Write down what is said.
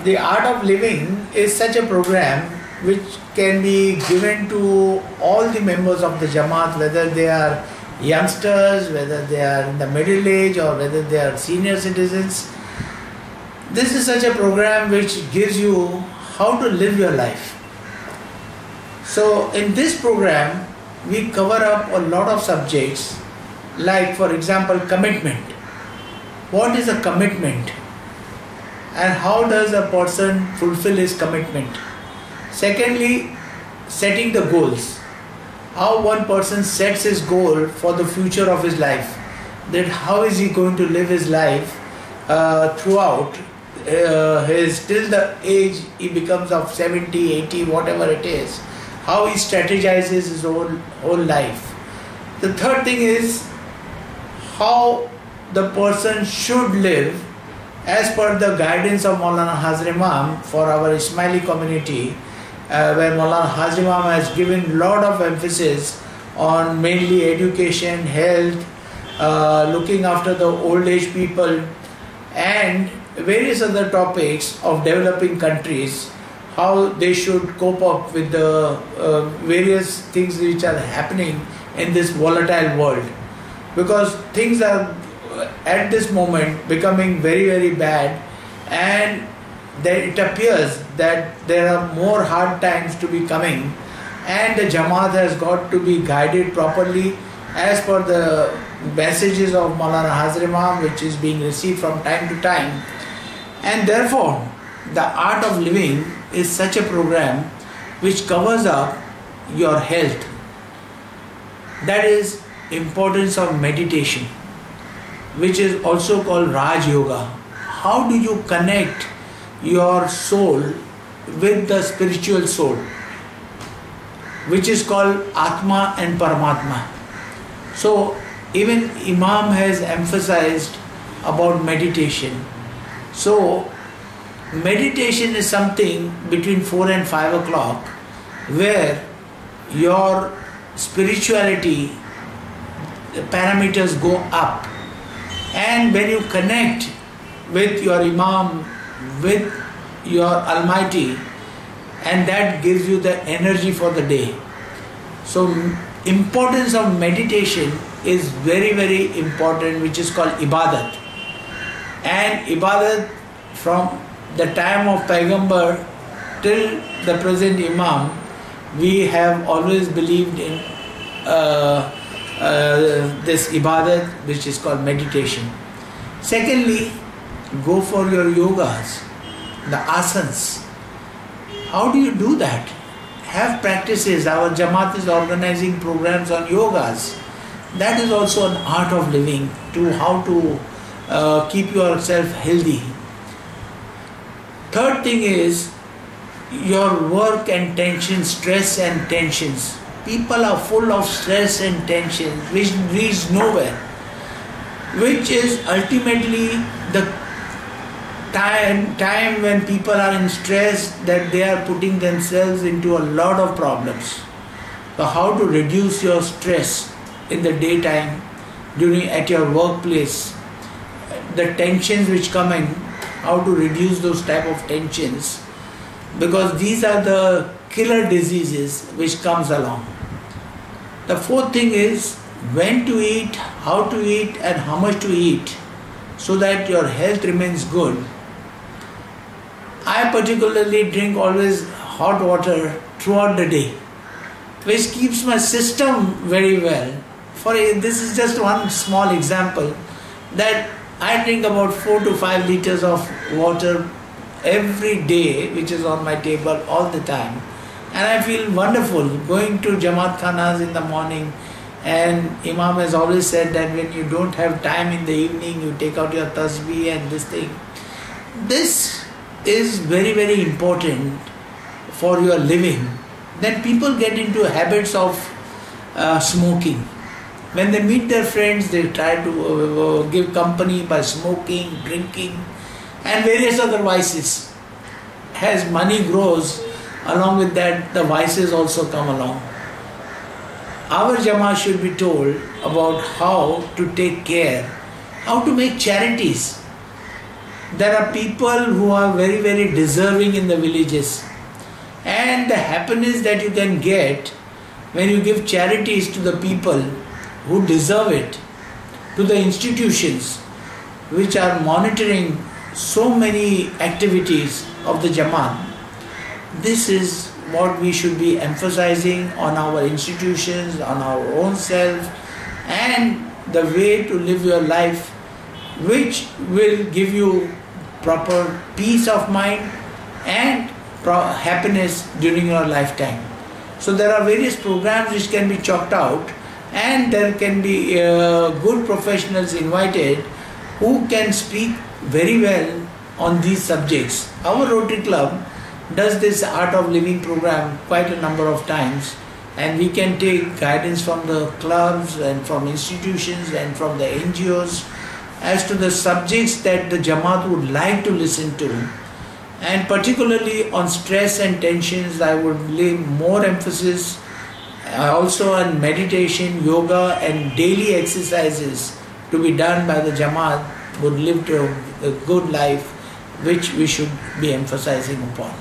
The Art of Living is such a program which can be given to all the members of the Jamaat, whether they are youngsters, whether they are in the middle age, or whether they are senior citizens. This is such a program which gives you how to live your life. So in this program, we cover up a lot of subjects, like for example, commitment. What is a commitment? And how does a person fulfill his commitment? Secondly, setting the goals. How one person sets his goal for the future of his life. That how is he going to live his life throughout till the age he becomes of 70, 80, whatever it is. How he strategizes his whole life. The third thing is how the person should live as per the guidance of Maulana Hazar Imam for our Ismaili community, where Maulana Hazar Imam has given lot of emphasis on mainly education, health, looking after the old age people, and various other topics of developing countries, how they should cope up with the various things which are happening in this volatile world. Because things are at this moment becoming very, very bad, and it appears that there are more hard times to be coming, and the Jamaat has got to be guided properly as per the messages of Maulana Hazar Imam, which is being received from time to time. And therefore, the Art of Living is such a program which covers up your health. That is importance of meditation, which is also called Raj Yoga. How do you connect your soul with the spiritual soul, which is called Atma and Paramatma. So even Imam has emphasized about meditation. So meditation is something between 4 and 5 o'clock where your spirituality parameters go up, and when you connect with your Imam, with your Almighty, and that gives you the energy for the day. So importance of meditation is very, very important, which is called Ibadat. And Ibadat from the time of Paigambar till the present Imam, we have always believed in this Ibadat, which is called meditation. Secondly, go for your yogas, the asanas. How do you do that? Have practices. Our Jamaat is organizing programs on yogas. That is also an art of living, to how to keep yourself healthy. Third thing is your work and tension, stress and tensions. People are full of stress and tension which reach nowhere, which is ultimately the time when people are in stress, that they are putting themselves into a lot of problems. So how to reduce your stress in the daytime, at your workplace, the tensions which come in, how to reduce those type of tensions, because these are the killer diseases which comes along. The fourth thing is when to eat, how to eat, and how much to eat, so that your health remains good. I particularly drink always hot water throughout the day, which keeps my system very well. This is just one small example, that I drink about 4 to 5 liters of water every day, which is on my table all the time. And I feel wonderful going to Jamaat Khanas in the morning. And Imam has always said that when you don't have time in the evening, you take out your tasbih and this thing. This is very, very important for your living. Then people get into habits of smoking. When they meet their friends, they try to give company by smoking, drinking, and various other vices. As money grows, along with that, the vices also come along. Our Jamaat should be told about how to take care, how to make charities. there are people who are very, very deserving in the villages, and the happiness that you can get when you give charities to the people who deserve it, to the institutions which are monitoring so many activities of the Jamaat. This is what we should be emphasizing on our institutions, on our own self, and the way to live your life, which will give you proper peace of mind and happiness during your lifetime. So there are various programs which can be chalked out, and there can be good professionals invited who can speak very well on these subjects. Our Rotary Club does this Art of Living program quite a number of times, and we can take guidance from the clubs and from institutions and from the NGOs as to the subjects that the Jamaat would like to listen to. And particularly on stress and tensions, I would lay more emphasis also on meditation, yoga and daily exercises to be done by the Jamaat would live to a good life, which we should be emphasizing upon.